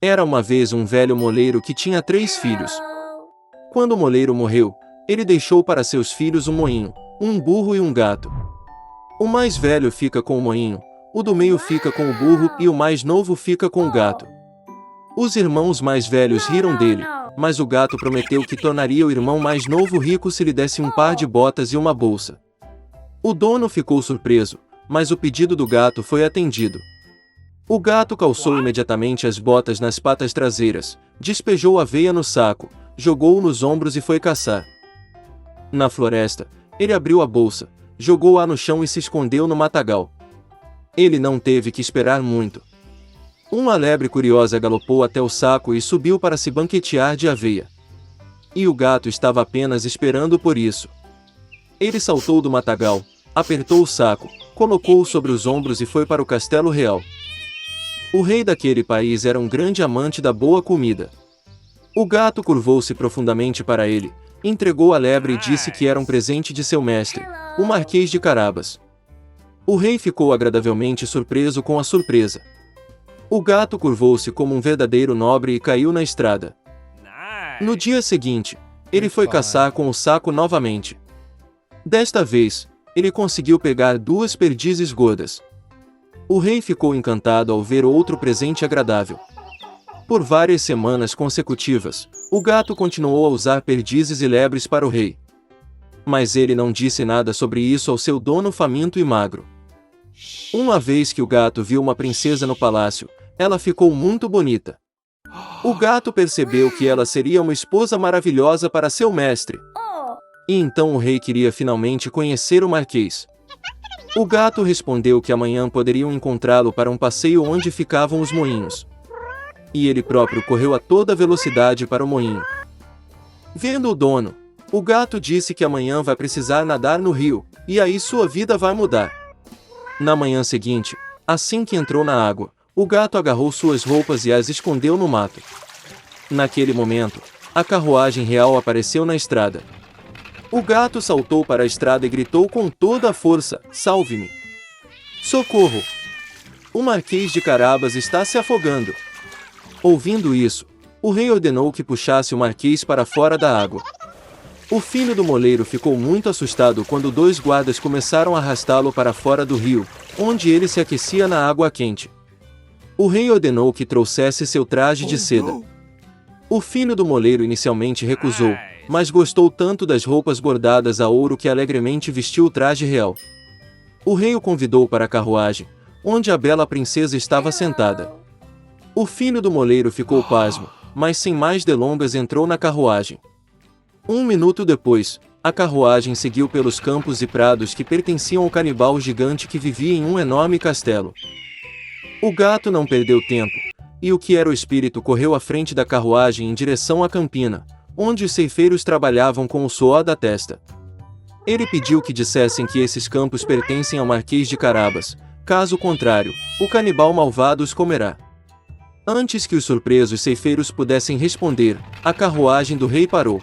Era uma vez um velho moleiro que tinha 3 filhos. Quando o moleiro morreu, ele deixou para seus filhos um moinho, um burro e um gato. O mais velho fica com o moinho, o do meio fica com o burro e o mais novo fica com o gato. Os irmãos mais velhos riram dele, mas o gato prometeu que tornaria o irmão mais novo rico se lhe desse um par de botas e uma bolsa. O dono ficou surpreso, mas o pedido do gato foi atendido. O gato calçou imediatamente as botas nas patas traseiras, despejou a aveia no saco, jogou-o nos ombros e foi caçar. Na floresta, ele abriu a bolsa, jogou-a no chão e se escondeu no matagal. Ele não teve que esperar muito. Uma lebre curiosa galopou até o saco e subiu para se banquetear de aveia. E o gato estava apenas esperando por isso. Ele saltou do matagal, apertou o saco, colocou-o sobre os ombros e foi para o castelo real. O rei daquele país era um grande amante da boa comida. O gato curvou-se profundamente para ele, entregou a lebre e disse que era um presente de seu mestre, o Marquês de Carabas. O rei ficou agradavelmente surpreso com a surpresa. O gato curvou-se como um verdadeiro nobre e caiu na estrada. No dia seguinte, ele foi caçar com o saco novamente. Desta vez, ele conseguiu pegar 2 perdizes gordas. O rei ficou encantado ao ver outro presente agradável. Por várias semanas consecutivas, o gato continuou a usar perdizes e lebres para o rei. Mas ele não disse nada sobre isso ao seu dono faminto e magro. Uma vez que o gato viu uma princesa no palácio, ela ficou muito bonita. O gato percebeu que ela seria uma esposa maravilhosa para seu mestre. E então o rei queria finalmente conhecer o marquês. O gato respondeu que amanhã poderiam encontrá-lo para um passeio onde ficavam os moinhos. E ele próprio correu a toda velocidade para o moinho. Vendo o dono, o gato disse que amanhã vai precisar nadar no rio, e aí sua vida vai mudar. Na manhã seguinte, assim que entrou na água, o gato agarrou suas roupas e as escondeu no mato. Naquele momento, a carruagem real apareceu na estrada. O gato saltou para a estrada e gritou com toda a força: "Salve-me! Socorro! O Marquês de Carabas está se afogando!" Ouvindo isso, o rei ordenou que puxasse o Marquês para fora da água. O filho do moleiro ficou muito assustado quando 2 guardas começaram a arrastá-lo para fora do rio, onde ele se aquecia na água quente. O rei ordenou que trouxesse seu traje de seda. O filho do moleiro inicialmente recusou, mas gostou tanto das roupas bordadas a ouro que alegremente vestiu o traje real. O rei o convidou para a carruagem, onde a bela princesa estava sentada. O filho do moleiro ficou pasmo, mas sem mais delongas entrou na carruagem. 1 minuto depois, a carruagem seguiu pelos campos e prados que pertenciam ao canibal gigante que vivia em um enorme castelo. O gato não perdeu tempo, e o que era o espírito correu à frente da carruagem em direção à campina, onde os ceifeiros trabalhavam com o suor da testa. Ele pediu que dissessem que esses campos pertencem ao Marquês de Carabas, caso contrário, o canibal malvado os comerá. Antes que os surpresos ceifeiros pudessem responder, a carruagem do rei parou.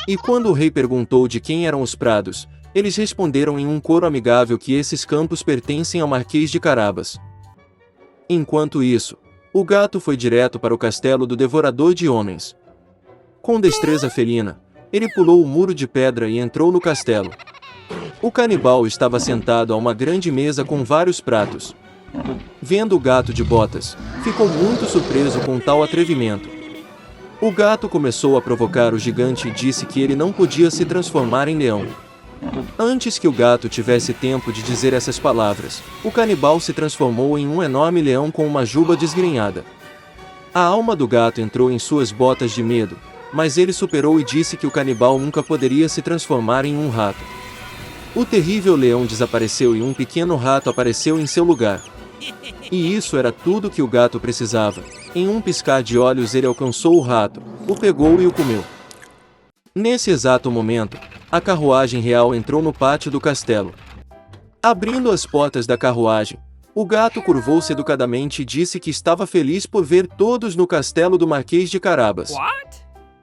E quando o rei perguntou de quem eram os prados, eles responderam em um coro amigável que esses campos pertencem ao Marquês de Carabas. Enquanto isso, o gato foi direto para o castelo do Devorador de Homens. Com destreza felina, ele pulou o muro de pedra e entrou no castelo. O canibal estava sentado a uma grande mesa com vários pratos. Vendo o gato de botas, ficou muito surpreso com tal atrevimento. O gato começou a provocar o gigante e disse que ele não podia se transformar em leão. Antes que o gato tivesse tempo de dizer essas palavras, o canibal se transformou em um enorme leão com uma juba desgrenhada. A alma do gato entrou em suas botas de medo, mas ele superou e disse que o canibal nunca poderia se transformar em um rato. O terrível leão desapareceu e um pequeno rato apareceu em seu lugar. E isso era tudo que o gato precisava. Em um piscar de olhos ele alcançou o rato, o pegou e o comeu. Nesse exato momento, a carruagem real entrou no pátio do castelo. Abrindo as portas da carruagem, o gato curvou-se educadamente e disse que estava feliz por ver todos no castelo do Marquês de Carabas.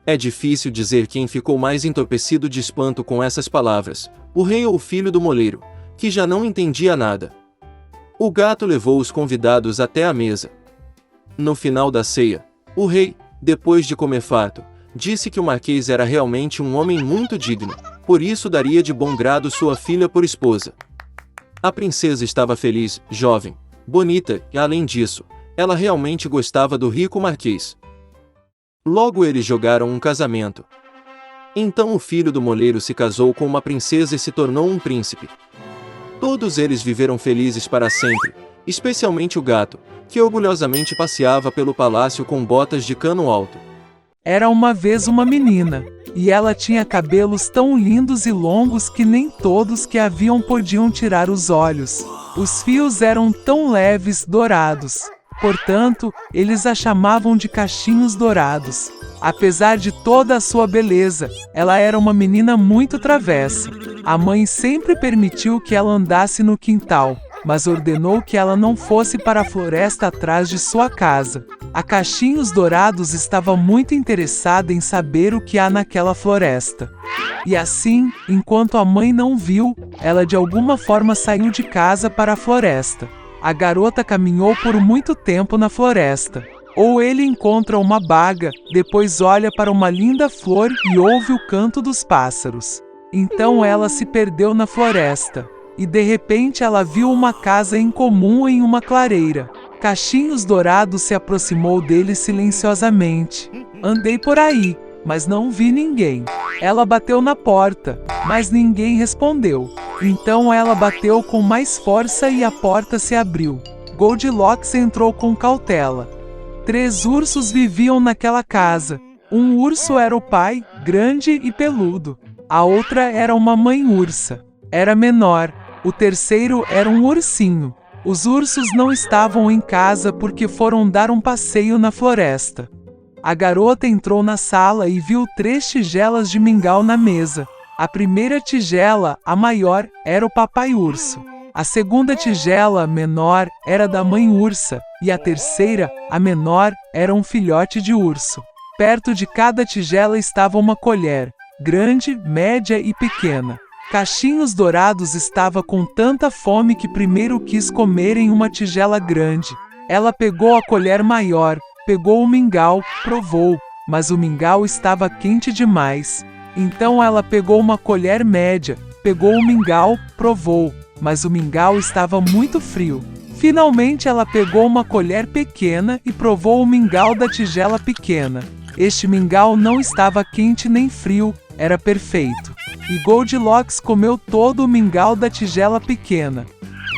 É difícil dizer quem ficou mais entorpecido de espanto com essas palavras, o rei ou o filho do moleiro, que já não entendia nada. O gato levou os convidados até a mesa. No final da ceia, o rei, depois de comer farto, disse que o marquês era realmente um homem muito digno, por isso daria de bom grado sua filha por esposa. A princesa estava feliz, jovem, bonita e, além disso, ela realmente gostava do rico marquês. Logo eles jogaram um casamento. Então o filho do moleiro se casou com uma princesa e se tornou um príncipe. Todos eles viveram felizes para sempre, especialmente o gato, que orgulhosamente passeava pelo palácio com botas de cano alto. Era uma vez uma menina, e ela tinha cabelos tão lindos e longos que nem todos que a viam podiam tirar os olhos. Os fios eram tão leves, dourados. Portanto, eles a chamavam de cachinhos dourados. Apesar de toda a sua beleza, ela era uma menina muito travessa. A mãe sempre permitiu que ela andasse no quintal, mas ordenou que ela não fosse para a floresta atrás de sua casa. A Cachinhos Dourados estava muito interessada em saber o que há naquela floresta. E assim, enquanto a mãe não viu, ela de alguma forma saiu de casa para a floresta. A garota caminhou por muito tempo na floresta. Ou ele encontra uma baga, depois olha para uma linda flor e ouve o canto dos pássaros. Então ela se perdeu na floresta. E de repente ela viu uma casa incomum em uma clareira. Cachinhos Dourados se aproximou dele silenciosamente. Andei por aí, mas não vi ninguém. Ela bateu na porta, mas ninguém respondeu. Então ela bateu com mais força e a porta se abriu. Goldilocks entrou com cautela. 3 ursos viviam naquela casa. Um urso era o pai, grande e peludo. A outra era uma mãe ursa. Era menor. O terceiro era um ursinho. Os ursos não estavam em casa porque foram dar um passeio na floresta. A garota entrou na sala e viu 3 tigelas de mingau na mesa. A primeira tigela, a maior, era o papai urso. A segunda tigela, menor, era da mãe ursa, e a terceira, a menor, era um filhote de urso. Perto de cada tigela estava uma colher, grande, média e pequena. Cachinhos Dourados estava com tanta fome que primeiro quis comer em uma tigela grande. Ela pegou a colher maior, pegou o mingau, provou, mas o mingau estava quente demais. Então ela pegou uma colher média, pegou o mingau, provou, mas o mingau estava muito frio. Finalmente ela pegou uma colher pequena e provou o mingau da tigela pequena. Este mingau não estava quente nem frio, era perfeito. E Goldilocks comeu todo o mingau da tigela pequena.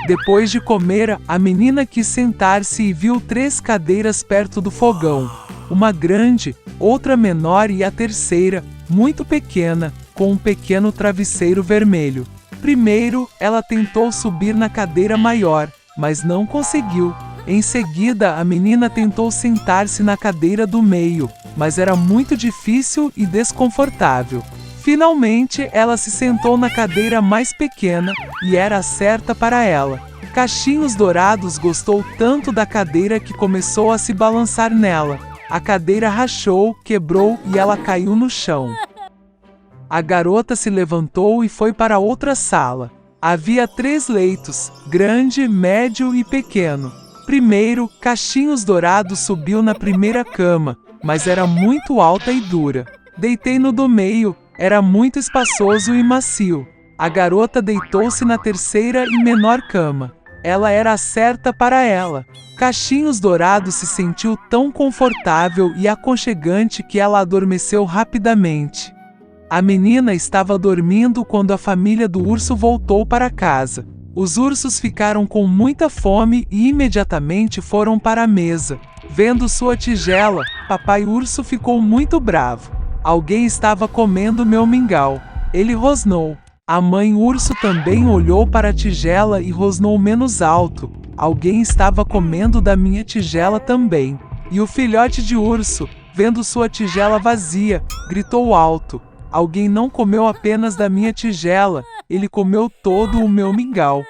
Depois de comer, a menina quis sentar-se e viu 3 cadeiras perto do fogão. Uma grande, outra menor e a terceira, muito pequena, com um pequeno travesseiro vermelho. Primeiro, ela tentou subir na cadeira maior, mas não conseguiu. Em seguida, a menina tentou sentar-se na cadeira do meio, mas era muito difícil e desconfortável. Finalmente, ela se sentou na cadeira mais pequena, e era a certa para ela. Cachinhos Dourados gostou tanto da cadeira que começou a se balançar nela. A cadeira rachou, quebrou e ela caiu no chão. A garota se levantou e foi para outra sala. Havia 3 leitos, grande, médio e pequeno. Primeiro, Cachinhos Dourados subiu na primeira cama, mas era muito alta e dura. Deitei no do meio, era muito espaçoso e macio. A garota deitou-se na terceira e menor cama. Ela era a certa para ela. Cachinhos Dourados se sentiu tão confortável e aconchegante que ela adormeceu rapidamente. A menina estava dormindo quando a família do urso voltou para casa. Os ursos ficaram com muita fome e imediatamente foram para a mesa. Vendo sua tigela, papai urso ficou muito bravo. Alguém estava comendo meu mingau. Ele rosnou. A mãe urso também olhou para a tigela e rosnou menos alto. Alguém estava comendo da minha tigela também. E o filhote de urso, vendo sua tigela vazia, gritou alto. Alguém não comeu apenas da minha tigela, ele comeu todo o meu mingau.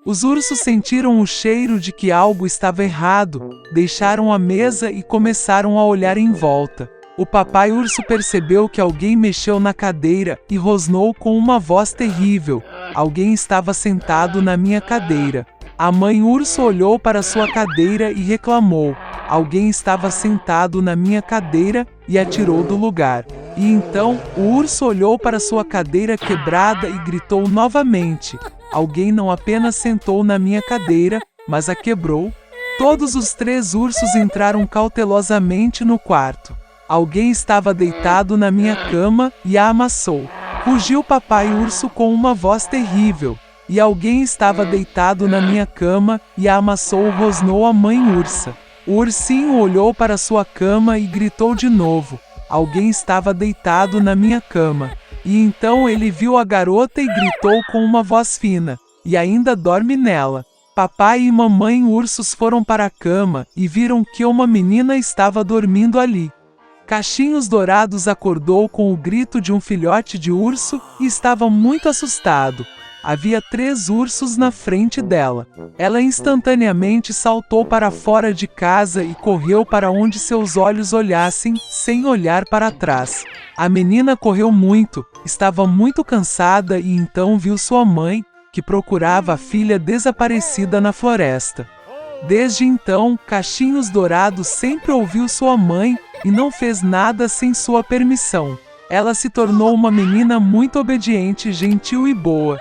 Os ursos sentiram o cheiro de que algo estava errado, deixaram a mesa e começaram a olhar em volta. O papai urso percebeu que alguém mexeu na cadeira e rosnou com uma voz terrível. Alguém estava sentado na minha cadeira. A mãe urso olhou para sua cadeira e reclamou: alguém estava sentado na minha cadeira, e atirou do lugar. E então, o urso olhou para sua cadeira quebrada e gritou novamente: alguém não apenas sentou na minha cadeira, mas a quebrou. Todos os 3 ursos entraram cautelosamente no quarto. Alguém estava deitado na minha cama e a amassou. Rugiu papai urso com uma voz terrível. E alguém estava deitado na minha cama e a amassou, rosnou a mãe ursa. O ursinho olhou para sua cama e gritou de novo: alguém estava deitado na minha cama. E então ele viu a garota e gritou com uma voz fina: e ainda dorme nela. Papai e mamãe ursos foram para a cama e viram que uma menina estava dormindo ali. Cachinhos Dourados acordou com o grito de um filhote de urso e estava muito assustado. Havia 3 ursos na frente dela. Ela instantaneamente saltou para fora de casa e correu para onde seus olhos olhassem, sem olhar para trás. A menina correu muito, estava muito cansada e então viu sua mãe, que procurava a filha desaparecida na floresta. Desde então, Cachinhos Dourados sempre ouviu sua mãe e não fez nada sem sua permissão. Ela se tornou uma menina muito obediente, gentil e boa.